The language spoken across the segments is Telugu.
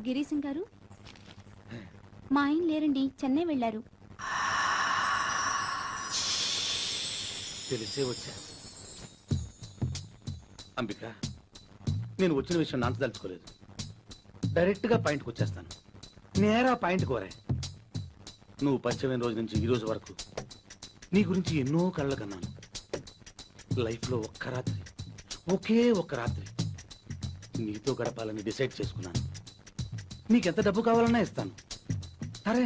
గిరీశం గారు, మా ఆయన లేరండి, చెన్నై వెళ్ళారు. తెలిసే వచ్చా. అంబిక, నేను వచ్చిన విషయం నాంత తలుచుకోలేదు. డైరెక్ట్గా పాయింట్కి వచ్చేస్తాను. నేరా పాయింట్ కోరే. నువ్వు పరిచయమైన రోజు నుంచి ఈ రోజు వరకు నీ గురించి ఎన్నో కళ్ళ కన్నాను. లైఫ్లో ఒక్క రాత్రి, ఒకే ఒక్క రాత్రి నీతో గడపాలని డిసైడ్ చేసుకున్నాను. నీకెంత డబ్బు కావాలన్నా ఇస్తాను. తరే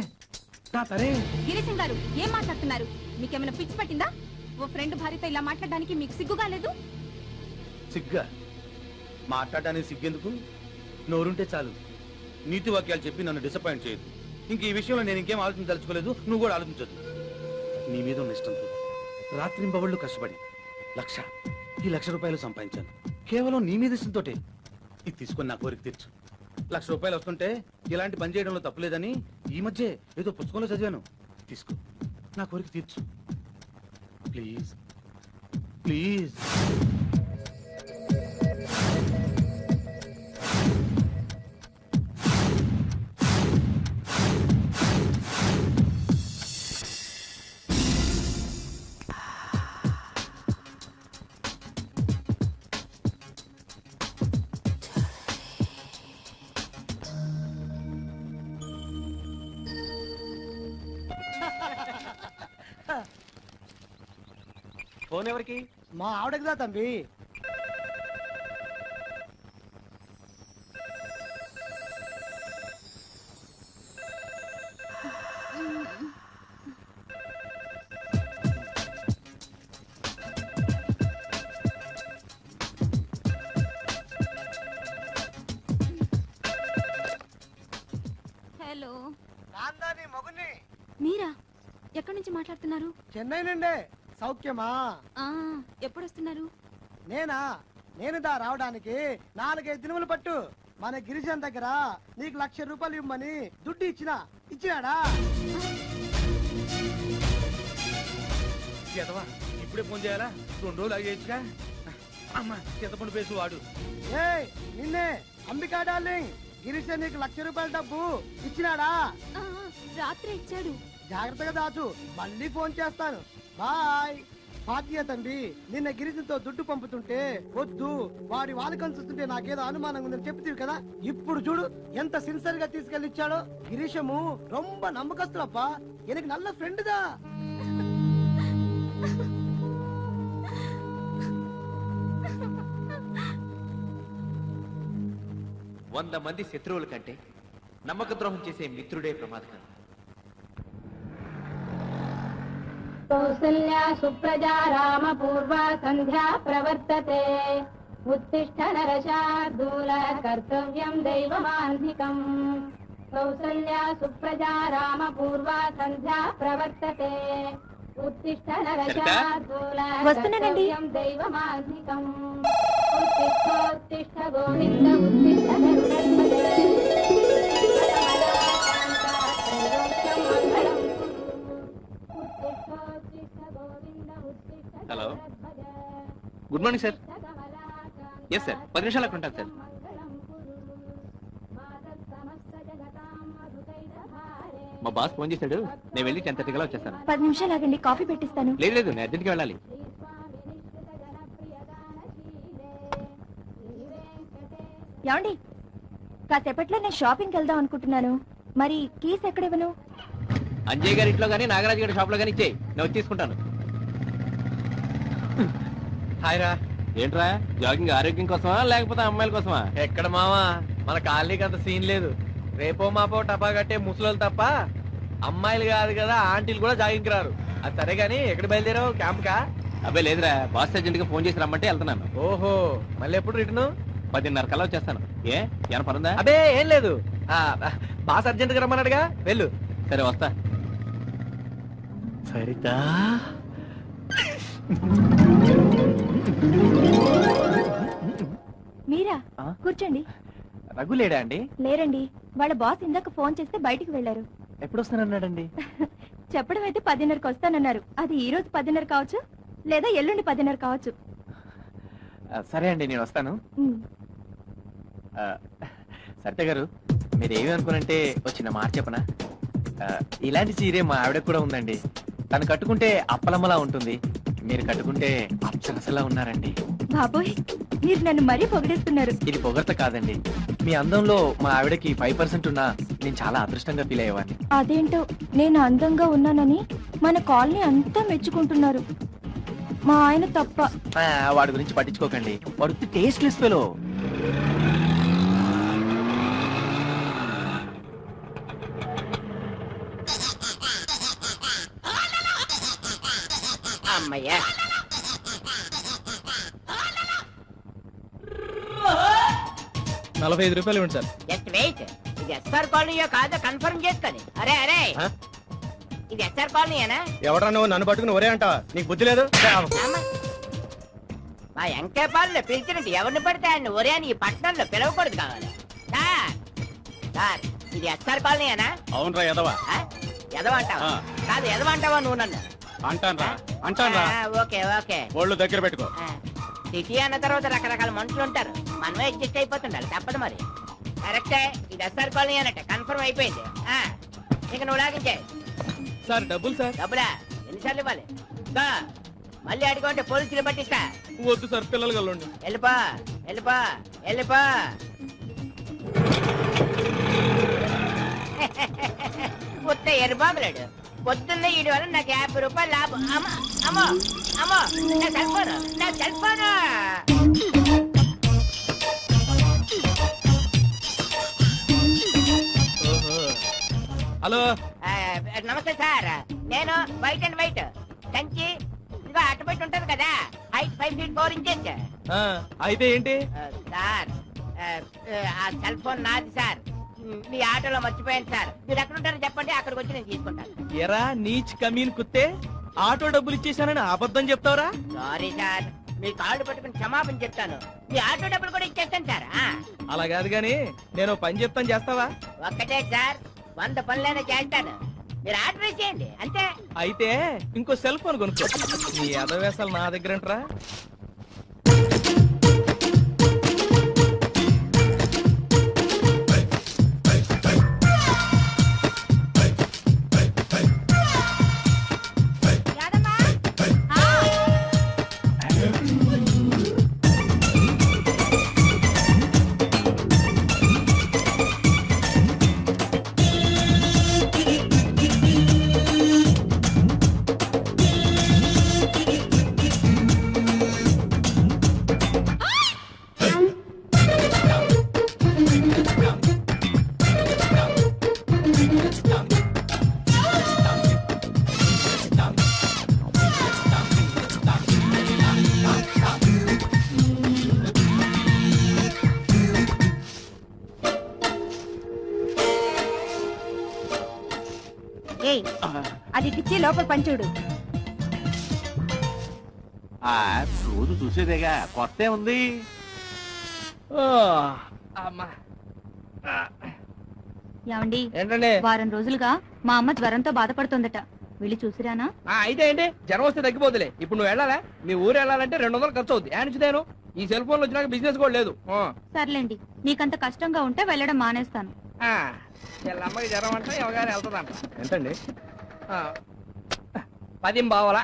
నా తరే. గిరీశం గారు, ఏం మాట్లాడుతున్నారు? మీకేమైనా పిచ్చి పట్టిందా? ఓ ఫ్రెండ్ భార్యతో ఇలా మాట్లాడడానికి మీకు సిగ్గుగా లేదు? సిగ్గా? మాట్లాడడానికి సిగ్గెందుకు? నోరుంటే చాలు. నీతి వాక్యాలు చెప్పి నన్ను డిసప్పాయింట్ చేయదు. ఇంక ఈ విషయంలో నేను ఇంకేం ఆలోచించదలుచుకోలేదు. నువ్వు కూడా ఆలోచించదు. నీ మీద ఉన్న ఇష్టంతో రాత్రింబవళ్ళు కష్టపడి ఈ 1,00,000 రూపాయలు సంపాదించాను. కేవలం నీ మీద ఇష్టంతోటే. ఇది తీసుకొని నా కోరిక తీర్చు. 1,00,000 రూపాయలు వస్తుంటే ఇలాంటి పని చేయడంలో తప్పులేదని ఈ మధ్య ఏదో పుస్తకంలో చదివాను. తీసుకో, నా కోరిక తీర్చు ప్లీజ్. ప్లీజ్. ఫోన్ ఎవరికి? మా ఆవిడకిదా తంబి. హలో, నాందాని మొగుని. మీరా? ఎక్కడి నుంచి మాట్లాడుతున్నారు? చెన్నై నుండే. సౌఖ్యమా? ఎప్పుడు వస్తున్నారు? నేను రావడానికి 4-5 దినములు పట్టు. మన గిరిజన్ దగ్గర నీకు 1,00,000 రూపాయలు ఇవ్వమని దుడ్డు ఇచ్చినాడా? ఇప్పుడే ఫోన్ చేయాలా? 2 రోజులు అయ్యేచ్చుగా. అమ్మా, చింతపండు పేసు వాడు. నిన్నే అంబికా డార్లింగ్. గిరిజన్ నీకు 1,00,000 రూపాయల డబ్బు ఇచ్చినాడా? రాత్రి ఇచ్చాడు. జాగ్రత్తగా దాచు. మళ్ళీ ఫోన్ చేస్తాను. బాయ్. భాగ్య తండ్రి, నిన్న గిరిజంతో దుడ్డు పంపుతుంటే వద్దు, వాడి వాళ్ళకం చూస్తుంటే నాకేదో అనుమానంగా ఉందని చెప్తీవి కదా. ఇప్పుడు చూడు ఎంత సిన్సియర్ గా తీసుకెళ్లి ఇచ్చాడో. గిరీశము రొంబ నమ్మకస్తులప్పా. ఎనకు నల్ల ఫ్రెండ్ దా. వంద మంది శత్రువుల కంటే నమ్మక ద్రోహం చేసే మిత్రుడే ప్రమాదకరం. కౌసల్యా సుప్రజా రామ పూర్వ సంధ్యా ప్రవర్తతే. ఉత్తిష్ఠ నరశార్దూల కర్తవ్యం దైవమాన్ధికం. కౌసల్యా సుప్రజా రామ పూర్వ సంధ్యా ప్రవర్తతే. ఉత్తిష్ఠ నరశార్దూల కర్తవ్యం దైవమాన్ధికం. ఉత్తిష్ఠోత్తిష్ఠ గోవింద ఉత్తిష్ఠ గరుడధ్వజ. Hello, good morning sir. Yes sir, 10 నిమిషాలు అక్కడ ఉంటాను సార్. మా బాస్ ఫోన్ చేశాడు, నేను వెళ్ళి 10:30 కల్లా వచ్చేస్తాను. 10 నిమిషాలు ఆగండి, కాఫీ పెట్టిస్తాను. లేదు, నేను అర్జెంట్గా వెళ్ళాలి. ఏమండి, కాసేపట్లో నేను షాపింగ్కి వెళ్దాం అనుకుంటున్నాను. మరి కీస్ ఎక్కడ ఇవ్వను? అంజయ్ గారి ఇంట్లో కానీ నాగరాజు గారి షాప్ లో కానీ ఇచ్చేయి, నేను వచ్చి తీసుకుంటాను. హాయ్ రా. ఏంట్రా, జాగింగ్ ఆరోగ్యం కోసమా లేకపోతే అమ్మాయిల కోసమా? ఎక్కడ మావా, మన కాలనీకి అంత సీన్ లేదు. రేపో మాపో టపా కట్టే ముసలోళ్ళు తప్ప అమ్మాయిలు కాదు కదా, ఆంటీలు కూడా జాగింగ్ రారు. అది సరే గానీ ఎక్కడ బయలుదేరావు? క్యాంప్ కా? అబ్బే లేదురా, బాస్ అర్జెంట్ గా ఫోన్ చేసి రమ్మంటే వెళ్తున్నాను. ఓహో, మళ్ళీ ఎప్పుడు రిటర్న్? 10:30 కల్లా వచ్చేస్తాను. ఏమైనా పనుందా? అబే ఏం లేదు, బాస్ అర్జెంట్ గా రమ్మన్నాడుగా, వెళ్ళు. సరే వస్తా. సరితా మీరా? కూర్చోండి. రఘు లేడా అండి? లేరండి, వాళ్ళ బాస్ ఇందాక ఫోన్ చేస్తే బయటికి వెళ్లారు. ఎప్పుడు వస్తానన్నాడండి? చెప్పడం అయితే 10:30కి వస్తానన్నారు. అది ఈ రోజు 10:30 కావచ్చు, లేదా ఎల్లుండి 10:30 కావచ్చు. సరే అండి, నేను వస్తాను. సరిత గారు, మీరేమి అనుకోనంటే వచ్చిన మాట చెప్పనా ఇలాంటి చీరే మా ఆవిడ కూడా ఉందండి. తను కట్టుకుంటే అప్పలమ్మలా ఉంటుంది, మీరు కట్టుకుంటే అప్సరసలా ఉన్నారండి. బాబోయ్, మీరు నన్ను మరీ పొగిడేస్తున్నారు. ఇది పొగడ్త కాదండి, మీ అందంలో మా ఆవిడకి 5% ఉన్నా నేను చాలా అదృష్టంగా ఫీల్ అయ్యేవాడిని. అదేంటో నేను అందంగా ఉన్నానని మన కాలనీ అంతా మెచ్చుకుంటున్నారు, మా ఆయన తప్ప. వాడి గురించి పట్టించుకోకండి, వాడు టేస్ట్లెస్ ఫెలో. అమ్మయ్యా, ₹45 ఇవ్వండి సార్. Just wait. ఇది ఎస్ఆర్ కాలనీయో కాదో కన్ఫర్మ్ చేసుకొని. అరే అరే, ఇది ఎస్ఆర్ కాలనీయేనా? ఎవడరా నువ్వు నన్ను పట్టుకుని ఒరే అంటావా? నీకు బుద్ధి లేదు? అమ్మ, మా ఎంకేపాల్లో పిలిచినట్టు ఎవరిని పడితే ఆయన ఒరే అని ఈ పట్టణంలో పిలవకూడదు కావాలి. సార్ సార్, ఇది ఎస్ఆర్ కాలనీయేనా? అవునరా ఎదవా. ఎదవంటావా? కాదు, ఎదవంటావా నువ్వు నన్ను? అంటాన్రా ఓకే ఓకే. ఒళ్ళు దగ్గర పెట్టుకో. సిటీ అన్న తర్వాత రకరకాల మనుషులు ఉంటారు, మనమే అడ్జస్ట్ అయిపోతుండాలి, తప్పదు మరి. కరెక్టే, ఇది ఎస్ఆర్ కాలనీ అన్నట్టు కన్ఫర్మ్ అయిపోయింది. ఇక నువ్వు లాగించే. సార్ డబ్బులు సార్. డబ్బులా? ఎన్నిసార్లు ఇవ్వాలి? దా, మళ్ళీ అడుగుంటే పోలీసులు పట్టిస్తా. వద్దు సార్, పిల్లలు కలండి. వెళ్ళిపో వెళ్ళిపో వెళ్ళిపో. ఉత్త ఎరుబాబులాడు. పొద్దున్న ఈడు వల్ల నాకు ₹50 లాభం. అమ్మో అమ్మో అమ్మో, నా సెల్ ఫోను, నా సెల్ ఫోను. హలో, నమస్తే సార్, నేను వైట్ అండ్ వైట్ కంచి ఇదిగో అటుబయట ఉంటది కదా, హైట్ 5 feet 4 inches. అయితే ఏంటి సార్, ఆ సెల్ ఫోన్ నాది సార్, మీ ఆటోలో మర్చిపోయాను సార్. మీరు ఎక్కడ ఉంటారో చెప్పండి, అక్కడికి వచ్చి నేను తీసుకుంటాను. ఎరా నీచ్ కమీన్ కుత్తే, ఆటో డబ్బులు ఇచ్చేసానని అబద్ధం చెప్తావరా? సారీ సార్, మీ కాళ్ళు పట్టుకుని క్షమాపణ చెప్తాను. మీ ఆటో డబ్బులు కూడా ఇచ్చేస్తాను సార్. అలా కాదు గాని నేను పని చెప్తాను, చేస్తావా? ఒక్కటే సార్, 100 పనులైనా చేస్తాను, మీరు ఆర్డర్ చేయండి అంతే. అయితే ఇంకో సెల్ ఫోన్ కొనుక్కో. నీ అదవేశాలు నా దగ్గర అంటరా? అది పిచ్చి లోపల పంచుడు. రోజు చూసేదేగా, కొత్త ఉంది. ఏమండి, ఏంటండి? వారం రోజులుగా మా అమ్మ జ్వరంతో బాధపడుతుందట, వెళ్ళి చూసిరానా? అయితే ఏంటి, జ్వరం వస్తే తగ్గిపోతులే. ఇప్పుడు నువ్వు వెళ్ళాలా? మీ ఊరు వెళ్ళాలంటే 200 ఖర్చు అవుద్ది. నేను ఈ సెల్ ఫోన్ వచ్చినాక బిజినెస్ కూడా లేదు. సర్లేండి, నీకంత కష్టంగా ఉంటే వెళ్ళడం మానేస్తాను. వీళ్ళ అమ్మకి జ్వరం అంటే ఎవగానే వెళ్తుందంట. ఎంతండి? 10 పావలా.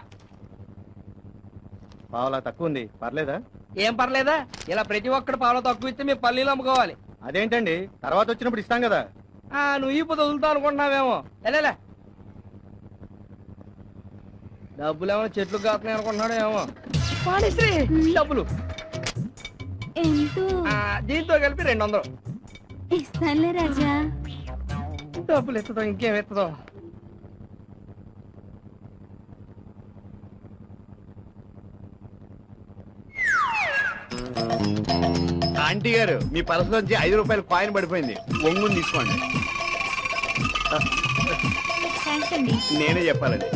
పావులా తక్కువ ఉంది, పర్లేదా? ఏం పర్లేదా? ఇలా ప్రతి ఒక్కడు పావులా తక్కువ ఇస్తే మేము పల్లీలు అమ్ముకోవాలి. అదేంటండి, తర్వాత వచ్చినప్పుడు ఇస్తాం కదా. నువ్వు ఈ పొద్దు వదులుతావు అనుకుంటున్నావేమో. వెళ్ళలే, డబ్బులు ఏమో చెట్లు కాస్తున్నాయి అనుకుంటున్నాడు ఏమో. డబ్బులు దీంతో కలిపి 200. ఇస్తానులే రాజా. డబ్బులు ఎత్తుదో ఇంకేం ఎత్తుదో. ఆంటీ గారు, మీ పర్స్ నుంచి ₹5 కాయిన్ పడిపోయింది, ఒంగుని తీసుకోండి. థ్యాంక్స్ అండి. నేనే చెప్పాలండి.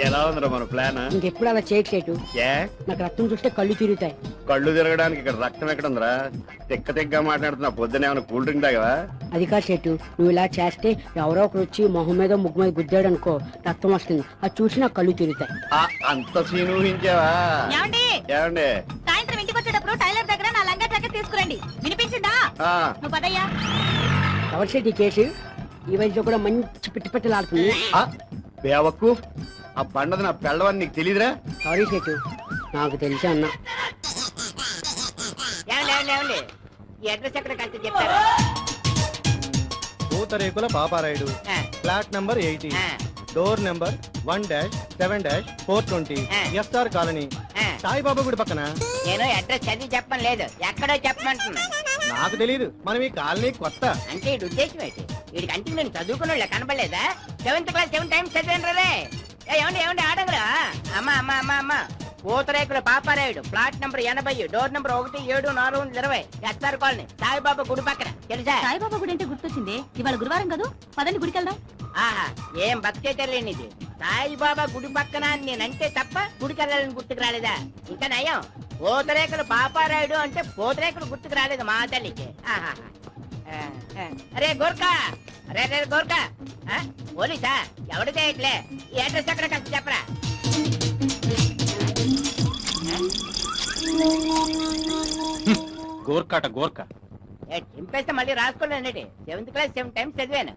ఎలా ఉందిరా మన ప్లాన్? ఇంకెప్పుడు అలా చేయట్లేదు, ఏ నాకు రక్తం చూస్తే కళ్ళు తిరుగుతాయి. కళ్ళు తిరగడానికి ఇక్కడ రక్తం ఎక్కడ ఉందిరా? తిక్క మాట్లాడుతున్నా. పొద్దున ఏమైనా కూల్ డ్రింక్ తాగవా? అది కాదు చెట్టు, నువ్వు ఇలా చేస్తే ఎవరో ఒకరు వచ్చి మొహం మీద ముగ్గు మీద గుద్దాడు అనుకో, రక్తం వస్తుంది. అది చూసి నాకు కళ్ళు తిరుగుతాయి. అంత సీన్ ఊహించావా? ఏమండి, సాయంత్రం ఇంటికి వచ్చేటప్పుడు టైలర్ దగ్గర నా లంగా జాకెట్ తీసుకురండి. వినిపించిందా? నువ్వు పదయ్యా. ఎవరు ఎవరి సెట్ ఈ కేసు? ఈ వయసులో కూడా మంచి పిట్టి పెట్టలాడుతుంది. బేవక్కు ఆ బండది నా పెళ్ళవని నీకు తెలియదురా? సారీ సెట్, నాకు తెలిసి అన్నా. ఏమండి ఈ అడ్రస్ ఎక్కడ కలిసి చెప్తారా? పూతరేకుల Paparayudu, flat number 80, door number 1-7-420, SR colony, Saibaba గుడి పక్కన. నేను అడ్రస్ చదివి చెప్పను లేదు, ఎక్కడో చెప్పమంటున్నా. నాకు తెలియదు, మనం ఈ కాలనీ కొత్త. అంటే ఈ ఉద్దేశం ఏంటి? వీడికి అంటే నేను చదువుకున్న కనపడలేదా? 7th క్లాస్ 7 times చదివాను రే. ఏమండి ఆడగరా? అమ్మా పూతరేకుల Paparayudu, flat number 80, door number 1-7-420, SR colony, Saibaba గుడి పక్కన. తెలుసా? సాయిబాబా గుడి అంటే గుర్తొచ్చింది. ఇవాళ గురువారం కదా, పదండి గుడికి వెళ్దాం. ఆహా, ఏం భక్తేటర్లేని ఇది. సాయిబాబా గుడి పక్కన నేనంటే తప్ప గుడికి వెళ్ళాలని గుర్తుకు రాలేదా? ఇంకా నయం, పూతరేకుల పాపారాయుడు అంటే పూతరేకులు గుర్తుకు రాలేదు మా తల్లికి. అరే గోర్ఖా, అరే గోర్ఖా, పోలీసా? ఎవడితే ఇట్లే ఈ అడ్రస్ ఎక్కడ కలిసి చెప్పరా? గోర్ఖా చింపేస్తే మళ్ళీ రాసుకోలేనండి. 7th క్లాస్ 7 times చదివాను.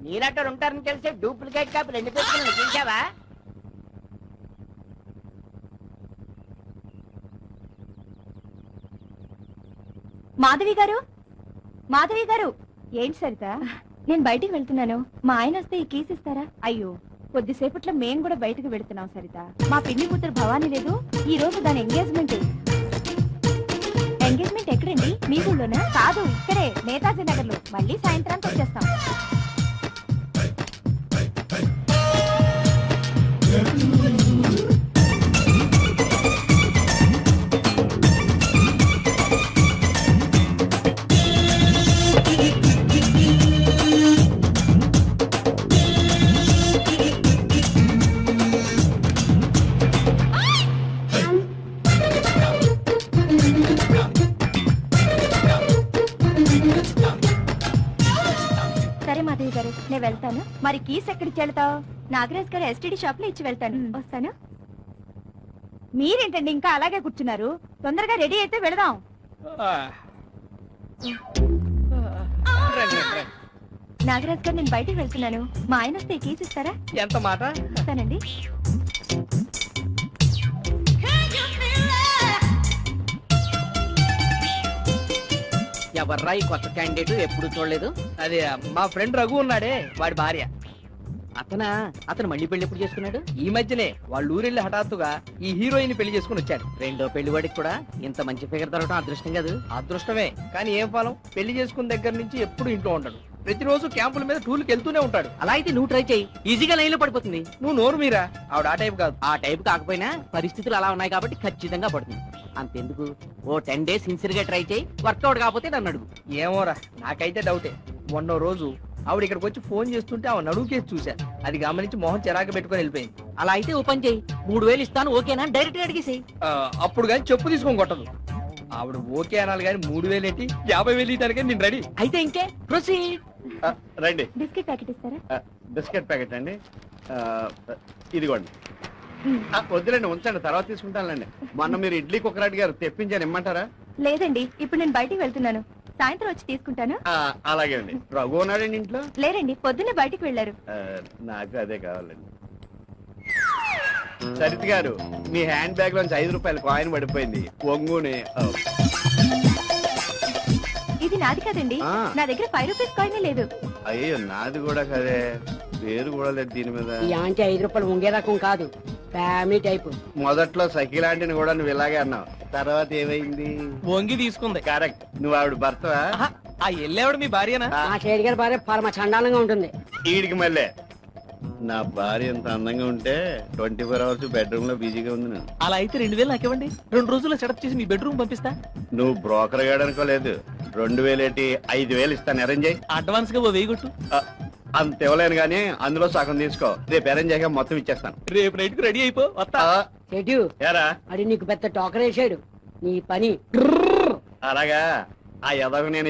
నీలాంటి ఉంటారని తెలిసి డూప్లికేట్ కాపీలు 2 పెట్టుకుని చూసావా? మాధవి గారు ఏంటి సరిత? నేను బయటికి వెళ్తున్నాను, మా ఆయన వస్తే ఈ కీస్ ఇస్తారా? అయ్యో, కొద్దిసేపట్లో మేం కూడా బయటకు వెళ్తున్నాం సరిత. మా పిన్ని కూతురు భవానీ లేదు, ఈ రోజు దాని ఎంగేజ్మెంట్ ఎక్కడండి? మీ ఊళ్ళోనా? కాదు, ఇక్కడే నేతాజీ నగర్ లో. మళ్ళీ సాయంత్రానికి వచ్చేస్తాం. సరే మాధవి గారు, నేను వెళ్తాను. మరి కీస్ ఎక్కడికి వెళ్తావు? నాగరాజ్ గారు ఎస్టీడీ షాప్ లో ఇచ్చి వెళ్తాను. వస్తాను. మీరేంటండి ఇంకా అలాగే కూర్చున్నారు? తొందరగా రెడీ అయితే వెళదాం. నాగరాజ్ గారు, నేను బయటికి వెళ్తున్నాను, మా ఆయన వస్తే కీస్ ఇస్తారా? ఎంత మాట? ఇస్తానండి. ఎవర్రా ఈ కొత్త క్యాండిడేట్? ఎప్పుడు చూడలేదు. అదే మా ఫ్రెండ్ రఘు ఉన్నాడే, వాడి భార్య. అతను మళ్ళీ పెళ్లి ఎప్పుడు చేసుకున్నాడు? ఈ మధ్యనే వాళ్ళ ఊరెళ్ళి హఠాత్తుగా ఈ హీరోయిన్ పెళ్లి చేసుకుని వచ్చాడు. రెండో పెళ్లి వాడికి కూడా ఇంత మంచి ఫిగర్ దొరకడం అదృష్టం కాదు? అదృష్టమే, కానీ ఏం ఫలం? పెళ్లి చేసుకున్న దగ్గర నుంచి ఎప్పుడు ఇంట్లో ఉంటాడు. ప్రతిరోజు క్యాంపుల మీద టూర్కి వెళ్తూనే ఉంటాడు. అలా అయితే నువ్వు ట్రై చేయి, ఈజీగా లైన్ లో పడిపోతుంది. నువ్వు నోరు మీరా, ఆవిడ ఆ టైప్ కాదు. ఆ టైప్ కాకపోయినా పరిస్థితులు అలా ఉన్నాయి కాబట్టి ఖచ్చితంగా పడుతుంది. అంతెందుకు, ఓ 10 days సిన్సియర్ గా ట్రై చేయి, వర్కౌట్ కాకపోతే నన్ను అడుగు. ఏమోరా, నాకైతే డౌటే. మొన్న రోజు ఆవిడ ఇక్కడికి వచ్చి ఫోన్ చేస్తుంటే ఆవిడ నడువు కేసు చూశా. అది గమనించి మొహం చిరాకు పెట్టుకుని వెళ్ళిపోయింది. అలా అయితే ఓ పని చేయి, 3000 ఇస్తాను ఓకేనా, డైరెక్ట్ గా అడిగేసేయి. అప్పుడు కానీ చెప్పు తీసుకొని కొట్టదు. ఆవిడ ఓకే అనాలి కానీ 3000 ఏంటి, 50,000 ఇవ్వడానికి నేను రెడీ. అయితే ఇంకే ప్రొసీడ్. రండి. బిస్కెట్ ప్యాకెట్ ఇస్తారా? బిస్కెట్ ప్యాకెట్ అండి, ఇదిగోండి. వద్దులేండి, ఉంచండి, తర్వాత తీసుకుంటానులేండి. మొన్న మీరు ఇడ్లీ కుక్కర్ అడిగారు, తెప్పించాను, ఇమ్మంటారా? లేదండి, ఇప్పుడు నేను బయటికి వెళ్తున్నాను, సాయంత్రం వచ్చి తీసుకుంటాను. అలాగే అండి. రఘు ఉన్నాడండి ఇంట్లో? లేరండి, పొద్దున్నే బయటికి వెళ్ళారు. నాకు అదే కావాలండి. సరిత గారు, మీ హ్యాండ్ బ్యాగ్ లోంచి 5 రూపాయల కాయిన్ పడిపోయింది, ఒంగుని. ఇది నాది కదండి, నా దగ్గర 5 రూపీస్ కాయిన్ లేదు. అయ్యో, నాది కూడా కదే, పేరు కూడా లేదు దీని మీద. ఈ ఆంటీ 5 రూపాయలు ఉంగే రకం కాదు, ఫ్యామిలీ టైప్. మొదట్లో సఖిలాంటిని కూడా నువ్వు ఇలాగే అన్నావు, తర్వాత ఏమైంది? వంగి తీసుకుంది. కరెక్ట్, నువ్వు ఆవిడ భర్తవా? ఆ ఎల్లేవిడ మీ భార్యనా? ఆ షేడ్ గారి భార్య పరమ చండాలంగా ఉంటుంది. ఈడికి మళ్ళీ నా భార్య ఎంత అందంగా ఉంటే 24 hours బెడ్రూమ్ లో బిజీగా ఉంది. నేను అలా అయితే 2000 నాకు ఇవ్వండి, 2 రోజుల్లో సెటప్ చేసి మీ బెడ్రూమ్ పంపిస్తా. నువ్వు బ్రోకర్ గాడనుకోలేదు, 2000 ఏంటి, 5000 ఇస్తాను, అరేంజ్ అయ్యి. అడ్వాన్స్ గా 1000 కొట్టు. అంత ఇవ్వలేను గానీ అందులో సగం తీసుకో, రేపు అరేంజ్ అయ్యాక మొత్తం ఇచ్చేస్తాను. రేపు నైట్ కు రెడీ అయిపో, వస్తా. చెడు ఏరా, అది నీకు పెద్ద టోకర్ వేసాడు, నీ పని. అలాగా, ఆ యదవ నేను